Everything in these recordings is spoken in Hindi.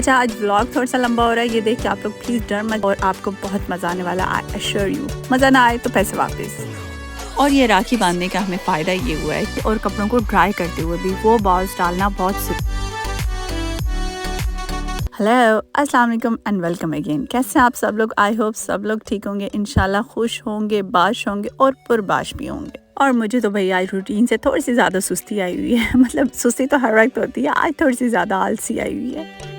अच्छा, आज व्लॉग थोड़ा सा लंबा हो रहा है, ये देख के आप लोग प्लीज़ डर मत, और आपको बहुत मज़ा आने वाला, आई एश्योर यू। मज़ा ना आए तो पैसे वापस। और ये राखी बांधने का हमें फ़ायदा ये हुआ है कि और कपड़ों को ड्राई करते हुए भी वो बॉल्स डालना बहुत हेलो, अस्सलाम वालेकुम एंड वेलकम अगेन। कैसे हैं आप सब लोग? आई होप सब लोग ठीक होंगे, इंशाल्लाह खुश होंगे, बाश होंगे और पुरबाश भी होंगे। और मुझे तो भैया आज रूटीन से थोड़ी सी ज़्यादा सुस्ती आई हुई है मतलब सुस्ती तो हर वक्त होती है, आज थोड़ी सी ज़्यादा आलसी आई हुई है,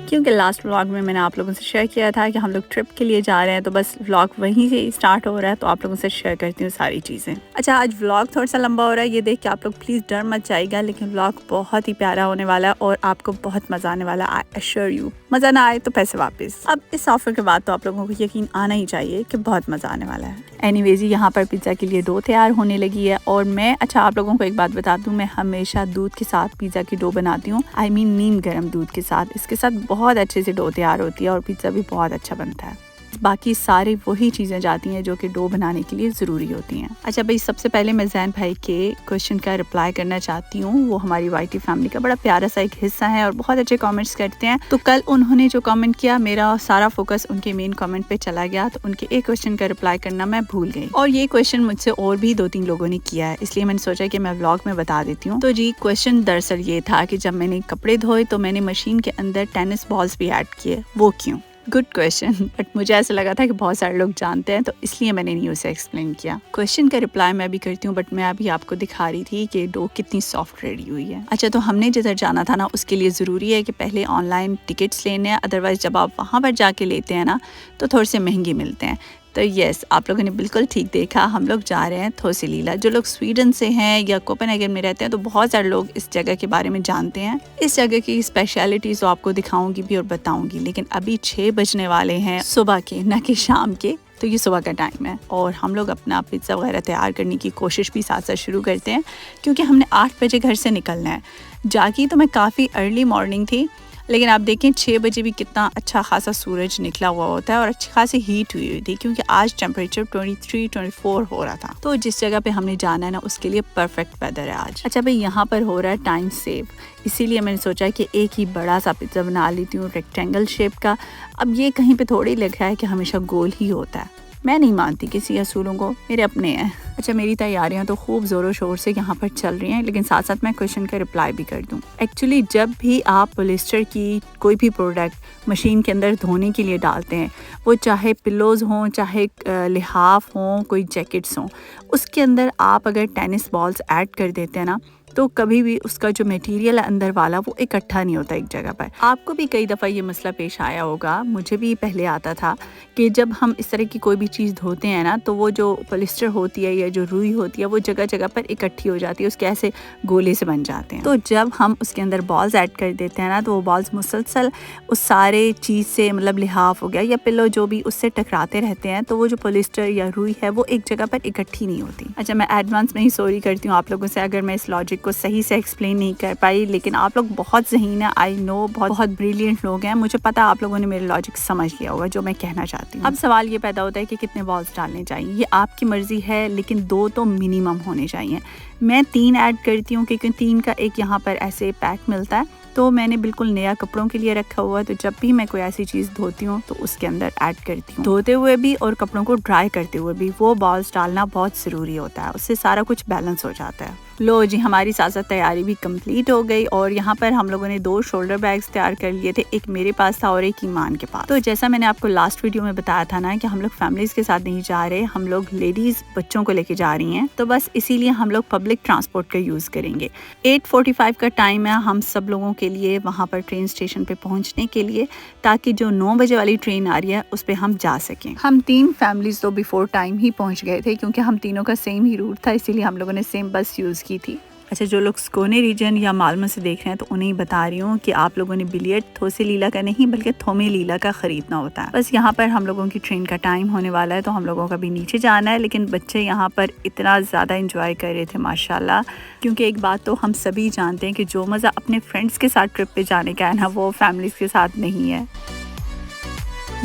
क्योंकि लास्ट व्लॉग में मैंने आप लोगों से शेयर किया था कि हम लोग ट्रिप के लिए जा रहे हैं, तो बस व्लॉग वहीं से स्टार्ट हो रहा है, तो आप लोगों से शेयर करती हूँ सारी चीज़ें। अच्छा, आज व्लॉग थोड़ा सा लंबा हो रहा है, ये देख के आप लोग प्लीज़ डर मत जाइएगा, लेकिन व्लॉग बहुत ही प्यारा होने वाला है और आपको बहुत मज़ा आने वाला, आई एश्योर यू। मज़ा ना आए तो पैसे वापस। अब इस ऑफर के बाद तो आप लोगों को यकीन आना ही चाहिए कि बहुत मज़ा आने वाला है। एनीवेज, यहाँ पर पिज़्ज़ा के लिए डो तैयार होने लगी है और मैं आप लोगों को एक बात बता दूँ, मैं हमेशा दूध के साथ पिज़्ज़ा की डो बनाती हूँ, आई मीन नीम गर्म दूध के साथ। इसके साथ बहुत अच्छे से डो तैयार होती है और पिज़्ज़ा भी बहुत अच्छा बनता है। बाकी सारी वही चीज़ें जाती हैं जो कि डो बनाने के लिए ज़रूरी होती हैं। अच्छा भाई, सबसे पहले मैं जैन भाई के क्वेश्चन का रिप्लाई करना चाहती हूँ। वो हमारी वाईटी फैमिली का बड़ा प्यारा सा एक हिस्सा है और बहुत अच्छे कमेंट्स करते हैं। तो कल उन्होंने जो कमेंट किया, मेरा सारा फोकस उनके मेन कमेंट पे चला गया, तो उनके एक क्वेश्चन का रिप्लाई करना मैं भूल गई। और ये क्वेश्चन मुझसे और भी 2-3 लोगों ने किया है, इसलिए मैंने सोचा कि मैं व्लॉग में बता देती हूँ। तो जी, क्वेश्चन दरअसल ये था कि जब मैंने कपड़े धोए तो मैंने मशीन के अंदर टेनिस बॉल्स भी ऐड किए, वो क्यों? गुड क्वेश्चन, बट मुझे ऐसा लगा था कि बहुत सारे लोग जानते हैं, तो इसलिए मैंने नहीं उसे एक्सप्लेन किया। क्वेश्चन का रिप्लाई मैं भी करती हूँ, बट मैं अभी आपको दिखा रही थी कि डो कितनी सॉफ्ट रेडी हुई है। अच्छा, तो हमने जिधर जाना था ना, उसके लिए ज़रूरी है कि पहले ऑनलाइन टिकट्स लेने हैं, अदरवाइज़ जब आप वहाँ पर जाके लेते हैं ना तो थोड़े से महंगे मिलते हैं। तो यस, आप लोगों ने बिल्कुल ठीक देखा, हम लोग जा रहे हैं थोसिलीला। जो लोग स्वीडन से हैं या कोपेनहेगन में रहते हैं, तो बहुत सारे लोग इस जगह के बारे में जानते हैं। इस जगह की स्पेशलिटीज़ तो आपको दिखाऊंगी भी और बताऊंगी, लेकिन अभी 6 बजने वाले हैं सुबह के, ना कि शाम के। तो ये सुबह का टाइम है और हम लोग अपना पिज़्ज़ा वगैरह तैयार करने की कोशिश भी साथ साथ शुरू करते हैं, क्योंकि हमने 8 बजे घर से निकलना है। जागी तो मैं काफ़ी अर्ली मॉर्निंग थी, लेकिन आप देखें 6 बजे भी कितना अच्छा खासा सूरज निकला हुआ होता है और अच्छी खासी हीट हुई थी, क्योंकि आज टेम्परेचर 23-24 हो रहा था। तो जिस जगह पे हमने जाना है ना, उसके लिए परफेक्ट वेदर है आज। अच्छा भाई, यहाँ पर हो रहा है टाइम सेव, इसीलिए मैंने सोचा कि एक ही बड़ा सा पिज़्ज़ा बना लेती हूँ रेक्टेंगल शेप का। अब ये कहीं पे थोड़ी लग रहा है कि हमेशा गोल ही होता है, मैं नहीं मानती किसी असूलों को, मेरे अपने हैं। अच्छा, मेरी तैयारियां तो खूब ज़ोरों शोर से यहाँ पर चल रही हैं, लेकिन साथ साथ मैं क्वेश्चन का रिप्लाई भी कर दूँ। एक्चुअली जब भी आप पॉलिस्टर की कोई भी प्रोडक्ट मशीन के अंदर धोने के लिए डालते हैं, वो चाहे पिलोज़ हों, चाहे लिहाफ हों, कोई जैकेट्स हों, उसके अंदर आप अगर टेनिस बॉल्स ऐड कर देते हैं ना, तो कभी भी उसका जो मटेरियल है अंदर वाला, वो इकट्ठा नहीं होता एक जगह पर। आपको भी कई दफ़ा ये मसला पेश आया होगा, मुझे भी पहले आता था कि जब हम इस तरह की कोई भी चीज़ धोते हैं ना, तो वो जो पॉलिस्टर होती है या जो रुई होती है, वो जगह जगह पर इकट्ठी हो जाती है, उसके ऐसे गोले से बन जाते हैं। तो जब हम उसके अंदर बॉल्स ऐड कर देते हैं ना, तो वो बॉल्स मुसलसल उस सारे चीज़ से, मतलब लिहाफ हो गया या पिलो, जो भी, उससे टकराते रहते हैं, तो वो जो पॉलिस्टर या रुई है वो एक जगह पर इकट्ठी नहीं होती। अच्छा, मैं एडवांस में ही सॉरी करती हूँ आप लोगों से अगर मैं इस लॉजिक को सही से एक्सप्लेन नहीं कर पाई, लेकिन आप लोग बहुत ज़हीन है, आई नो, बहुत ब्रिलियंट लोग हैं, मुझे पता आप लोगों ने मेरे लॉजिक समझ लिया होगा जो मैं कहना चाहती हूँ। अब सवाल ये पैदा होता है कि कितने बॉल्स डालने चाहिए। ये आपकी मर्जी है, लेकिन 2 तो मिनिमम होने चाहिए। मैं 3 ऐड करती हूँ, क्योंकि 3 का एक यहाँ पर ऐसे पैक मिलता है, तो मैंने बिल्कुल नया कपड़ों के लिए रखा हुआ है, तो जब भी मैं कोई ऐसी चीज़ धोती हूँ तो उसके अंदर ऐड करती हूँ। धोते हुए भी और कपड़ों को ड्राई करते हुए भी वो बॉल्स डालना बहुत ज़रूरी होता है, उससे सारा कुछ बैलेंस हो जाता है। लो जी, हमारी साथ साथ तैयारी भी कंप्लीट हो गई और यहाँ पर हम लोगों ने 2 शोल्डर बैग्स तैयार कर लिए थे, एक मेरे पास था और एक ईमान के पास। तो जैसा मैंने आपको लास्ट वीडियो में बताया था ना कि हम लोग फैमिलीज के साथ नहीं जा रहे, हम लोग लेडीज बच्चों को लेके जा रही हैं, तो बस इसीलिए हम लोग पब्लिक ट्रांसपोर्ट का यूज़ करेंगे। 8:45 का टाइम है हम सब लोगों के लिए वहाँ पर ट्रेन स्टेशन पे पहुँचने के लिए, ताकि जो 9 बजे वाली ट्रेन आ रही है उस पर हम जा सकें। हम 3 फैमिलीज तो बिफोर टाइम ही पहुँच गए थे, क्योंकि हम तीनों का सेम ही रूट था, इसीलिए हम लोगों ने सेम बस यूज़ की थी। अच्छा, जो लोग स्कोने रीजन या मालमो से देख रहे हैं, तो उन्हें बता रही हूँ कि आप लोगों ने बिलियट थोसिलीला का नहीं बल्कि थोमेलीला का ख़रीदना होता है। बस यहाँ पर हम लोगों की ट्रेन का टाइम होने वाला है, तो हम लोगों का भी नीचे जाना है, लेकिन बच्चे यहाँ पर इतना ज़्यादा इंजॉय कर रहे थे माशाल्लाह, क्योंकि एक बात तो हम सभी जानते हैं कि जो मज़ा अपने फ्रेंड्स के साथ ट्रिप पे जाने का है ना, वो फैमिलीज़ के साथ नहीं है।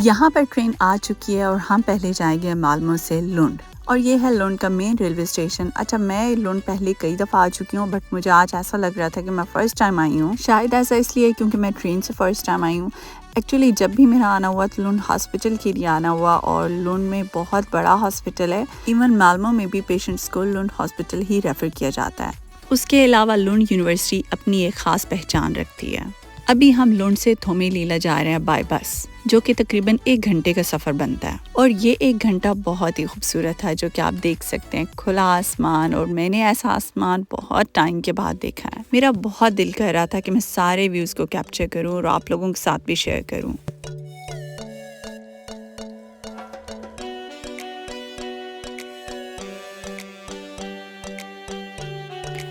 यहाँ पर ट्रेन आ चुकी है और हम पहले जाएंगे मालमो से लुंड। और ये है लुंड का मेन रेलवे स्टेशन। अच्छा, मैं लुंड पहले कई दफ़ा आ चुकी हूँ, बट मुझे आज ऐसा लग रहा था कि मैं फ़र्स्ट टाइम आई हूँ। शायद ऐसा इसलिए क्योंकि मैं ट्रेन से फ़र्स्ट टाइम आई हूँ। एक्चुअली जब भी मेरा आना हुआ तो लुंड हॉस्पिटल के लिए आना हुआ, और लुंड में बहुत बड़ा हॉस्पिटल है। इवन माल्मो में भी पेशेंट्स को लुंड हॉस्पिटल ही रेफ़र किया जाता है। उसके अलावा लुंड यूनिवर्सिटी अपनी एक ख़ास पहचान रखती है। अभी हम लुंड से थोमेलीला जा रहे हैं बाय बस, जो कि तकरीबन 1 घंटे का सफ़र बनता है। और ये 1 घंटा बहुत ही खूबसूरत है, जो कि आप देख सकते हैं, खुला आसमान। और मैंने ऐसा आसमान बहुत टाइम के बाद देखा है। मेरा बहुत दिल कर रहा था कि मैं सारे व्यूज़ को कैप्चर करूँ और आप लोगों के साथ भी शेयर करूँ।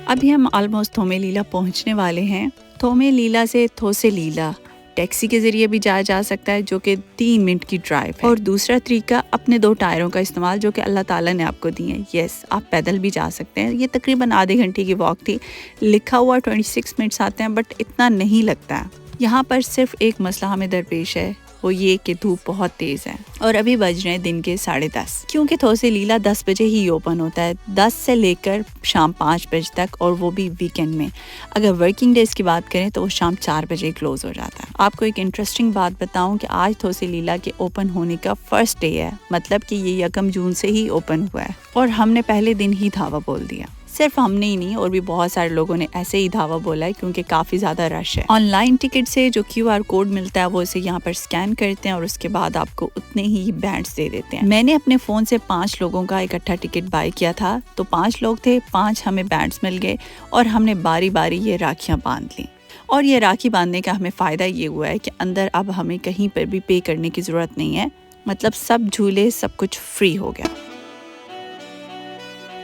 अभी हम ऑलमोस्ट थोमेलीला पहुंचने वाले हैं। थोमेलीला से थोसेलीला टैक्सी के ज़रिए भी जाया जा सकता है, जो कि 3 मिनट की ड्राइव है। और दूसरा तरीका अपने 2 टायरों का इस्तेमाल, जो कि अल्लाह ताला ने आपको दिए हैं। यस, आप पैदल भी जा सकते हैं। ये तकरीबन आधे घंटे की वॉक थी। लिखा हुआ 26 मिनट्स आते हैं, बट इतना नहीं लगता है। यहाँ पर सिर्फ एक मसला हमें दरपेश है, वो ये कि धूप बहुत तेज़ है और अभी बज रहे हैं दिन के 10:30, क्योंकि थोसेलीला 10 बजे ही ओपन होता है, 10 से लेकर शाम 5 बजे तक, और वो भी वीकेंड में। अगर वर्किंग डेज की बात करें तो वो शाम 4 बजे क्लोज हो जाता है। आपको एक इंटरेस्टिंग बात बताऊं कि आज थोसेलीला के ओपन होने का फर्स्ट डे है, मतलब कि ये 1 जून से ही ओपन हुआ है, और हमने पहले दिन ही धावा बोल दिया। सिर्फ हमने ही नहीं, और भी बहुत सारे लोगों ने ऐसे ही धावा बोला है, क्योंकि काफ़ी ज़्यादा रश है। ऑनलाइन टिकट से जो QR कोड मिलता है वो इसे यहाँ पर स्कैन करते हैं और उसके बाद आपको उतने ही बैंड्स दे देते हैं। मैंने अपने फ़ोन से 5 लोगों का इकट्ठा टिकट बाय किया था, तो 5 लोग थे, 5 हमें बैंड्स मिल गए और हमने बारी बारी ये राखियाँ बांध ली। और ये राखी बांधने का हमें फ़ायदा ये हुआ है कि अंदर अब हमें कहीं पर भी पे करने की ज़रूरत नहीं है, मतलब सब झूले सब कुछ फ्री हो गया।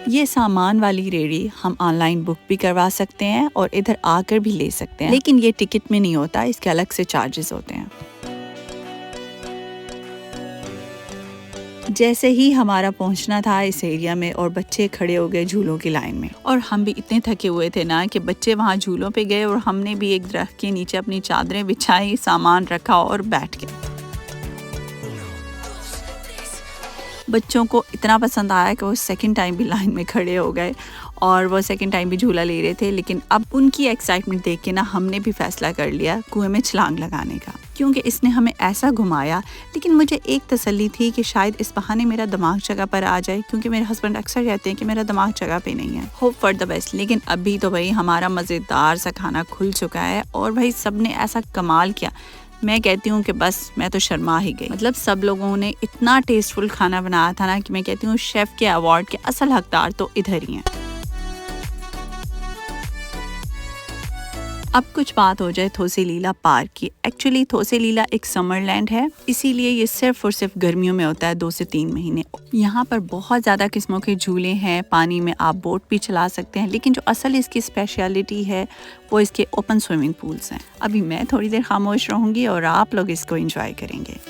ये सामान वाली रेडी हम ऑनलाइन बुक भी करवा सकते हैं और इधर आकर भी ले सकते हैं, लेकिन ये टिकट में नहीं होता, इसके अलग से चार्जेस होते हैं। जैसे ही हमारा पहुंचना था इस एरिया में, और बच्चे खड़े हो गए झूलों की लाइन में, और हम भी इतने थके हुए थे ना कि बच्चे वहाँ झूलों पे गए और हमने भी एक दरख्त के नीचे अपनी चादरें बिछाई, सामान रखा और बैठ गए। बच्चों को इतना पसंद आया कि वो सेकंड टाइम भी लाइन में खड़े हो गए और वो सेकंड टाइम भी झूला ले रहे थे। लेकिन अब उनकी एक्साइटमेंट देख के ना हमने भी फैसला कर लिया कुएं में छलांग लगाने का, क्योंकि इसने हमें ऐसा घुमाया। लेकिन मुझे एक तसल्ली थी कि शायद इस बहाने मेरा दिमाग जगह पर आ जाए, क्योंकि मेरे हस्बैंड अक्सर कहते हैं कि मेरा दिमाग जगह पे नहीं है। Hope for the best. लेकिन अभी तो भाई हमारा मज़ेदार सा खाना खुल चुका है और भाई सब ने ऐसा कमाल किया, मैं कहती हूँ कि बस मैं तो शर्मा ही गई। मतलब सब लोगों ने इतना टेस्टफुल खाना बनाया था ना कि मैं कहती हूँ शेफ़ के अवार्ड के असल हकदार तो इधर ही हैं। अब कुछ बात हो जाए थोसेलीला पार्क की। एक्चुअली थोसेलीला एक समरलैंड है, इसीलिए ये सिर्फ और सिर्फ गर्मियों में होता है, 2 से 3 महीने। यहाँ पर बहुत ज़्यादा किस्मों के झूले हैं, पानी में आप बोट भी चला सकते हैं, लेकिन जो असल इसकी स्पेशलिटी है वो इसके ओपन स्विमिंग पूल्स हैं। अभी मैं थोड़ी देर खामोश रहूँगी और आप लोग इसको एंजॉय करेंगे।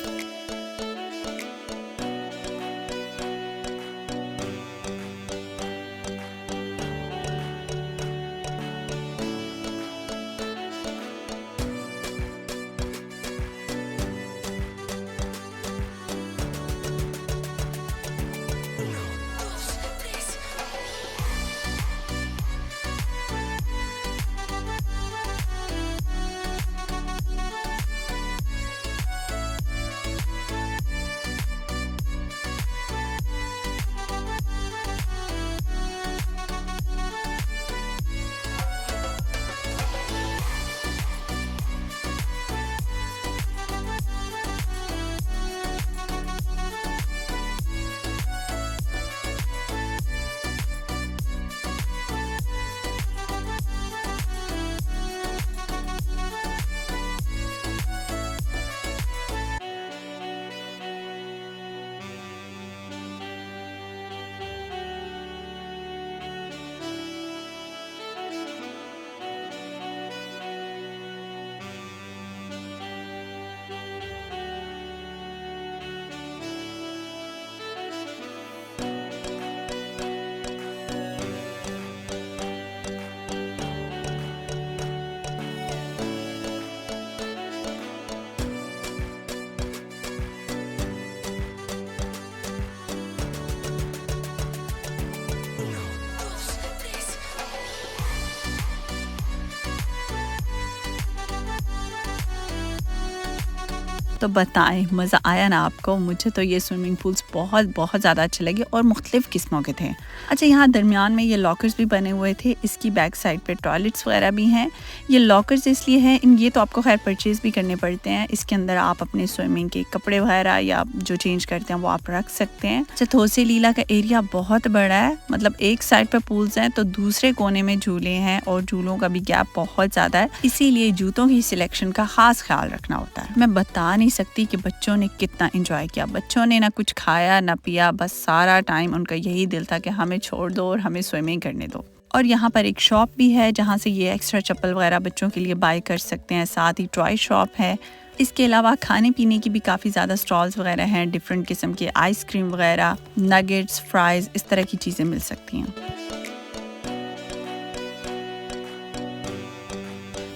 तो बताएं मज़ा आया ना आपको? मुझे तो ये स्विमिंग पूल्स बहुत बहुत ज़्यादा अच्छे लगे और मुख्तलिफ़ किस्मों के थे। अच्छा, यहाँ दरमियान में ये लॉकर्स भी बने हुए थे, इसकी बैक साइड पे टॉयलेट्स वगैरह भी हैं। ये लॉकर्स इसलिए हैं, ये तो आपको खैर परचेज़ भी करने पड़ते हैं। इसके अंदर आप अपने स्विमिंग के कपड़े वगैरह या जो चेंज करते हैं वो आप रख सकते हैं। अच्छा, थोसे लीला का एरिया बहुत बड़ा है, मतलब एक साइड पे पूल्स हैं तो दूसरे कोने में झूले हैं और झूलों का भी गैप बहुत ज़्यादा है, इसीलिए जूतों की सिलेक्शन का खास ख्याल रखना होता है। मैं बता नहीं सकती कि बच्चों ने कितना एंजॉय किया। बच्चों ने ना कुछ खाया ना पिया, बस सारा टाइम उनका यही दिल था कि हमें छोड़ दो और हमें स्विमिंग करने दो। और यहाँ पर एक शॉप भी है जहाँ से ये एक्स्ट्रा चप्पल वगैरह बच्चों के लिए बाय कर सकते हैं, साथ ही टॉय शॉप है। इसके अलावा खाने पीने की भी काफ़ी ज़्यादा स्टॉल्स वगैरह हैं, डिफरेंट किस्म के आइसक्रीम वगैरह, नगेट्स, फ्राइज़, इस तरह की चीज़ें मिल सकती हैं।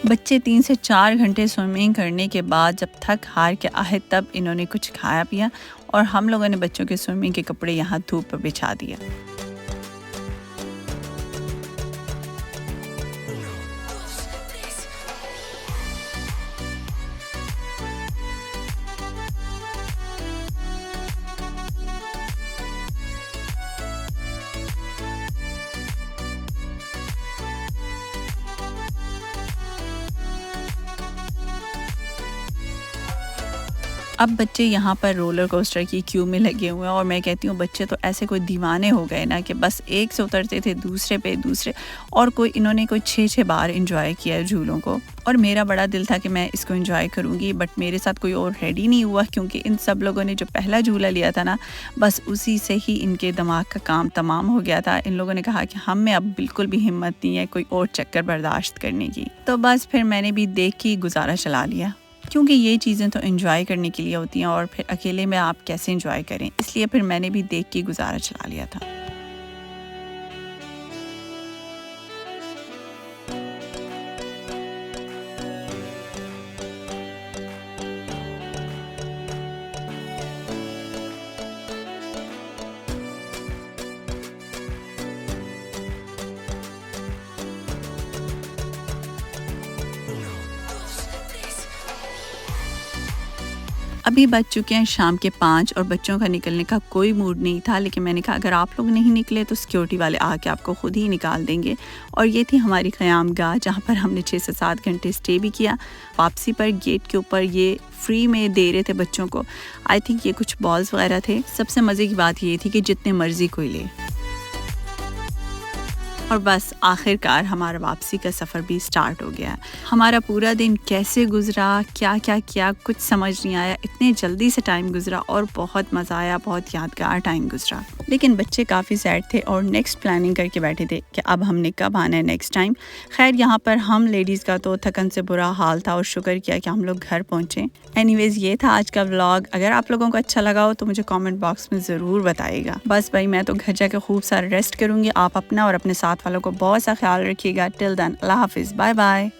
बच्चे 3 से 4 घंटे स्विमिंग करने के बाद जब थक हार के आए तब इन्होंने कुछ खाया पिया और हम लोगों ने बच्चों के स्विमिंग के कपड़े यहाँ धूप पर बिछा दिया। अब बच्चे यहाँ पर रोलर कोस्टर की क्यू में लगे हुए हैं और मैं कहती हूँ बच्चे तो ऐसे कोई दीवाने हो गए ना कि बस एक से उतरते थे दूसरे पे दूसरे, और इन्होंने कोई 6-6 बार इंजॉय किया झूलों को। और मेरा बड़ा दिल था कि मैं इसको इंजॉय करूँगी, बट मेरे साथ कोई और रेडी नहीं हुआ क्योंकि इन सब लोगों ने जो पहला झूला लिया था ना, बस उसी से ही इनके दिमाग का काम तमाम हो गया था। इन लोगों ने कहा कि हम में अब बिल्कुल भी हिम्मत नहीं है कोई और चक्कर बर्दाश्त करने की। तो बस फिर मैंने भी देख के गुजारा चला लिया, क्योंकि ये चीज़ें तो एंजॉय करने के लिए होती हैं और फिर अकेले में आप कैसे एंजॉय करें, इसलिए फिर मैंने भी देख के गुजारा चला लिया था। अभी बज चुके हैं शाम के 5 और बच्चों का निकलने का कोई मूड नहीं था, लेकिन मैंने कहा अगर आप लोग नहीं निकले तो सिक्योरिटी वाले आके आपको खुद ही निकाल देंगे। और ये थी हमारी क़याम गाह जहाँ पर हमने 6 से 7 घंटे स्टे भी किया। वापसी पर गेट के ऊपर ये फ्री में दे रहे थे बच्चों को, आई थिंक ये कुछ बॉल्स वगैरह थे। सबसे मज़े की बात ये थी कि जितने मर्ज़ी कोई ले। और बस आखिरकार हमारा वापसी का सफ़र भी स्टार्ट हो गया। हमारा पूरा दिन कैसे गुजरा, क्या क्या किया, कुछ समझ नहीं आया। इतने जल्दी से टाइम गुजरा और बहुत मज़ा आया, बहुत यादगार टाइम गुजरा। लेकिन बच्चे काफ़ी सैड थे और नेक्स्ट प्लानिंग करके बैठे थे कि अब हमने कब आना है नेक्स्ट टाइम। खैर यहाँ पर हम लेडीज़ का तो थकन से बुरा हाल था और शुक्र किया कि हम लोग घर पहुँचे। एनीवेज़ ये था आज का व्लॉग। अगर आप लोगों को अच्छा लगा हो तो मुझे कमेंट बॉक्स में ज़रूर बताइएगा। बस भाई मैं तो घर जाकर खूब सारा रेस्ट करूँगी। आप अपना और अपने साथ वालों को बहुत सा ख्याल रखिएगा। टिल देन, अल्लाह हाफिज़, बाय बाय।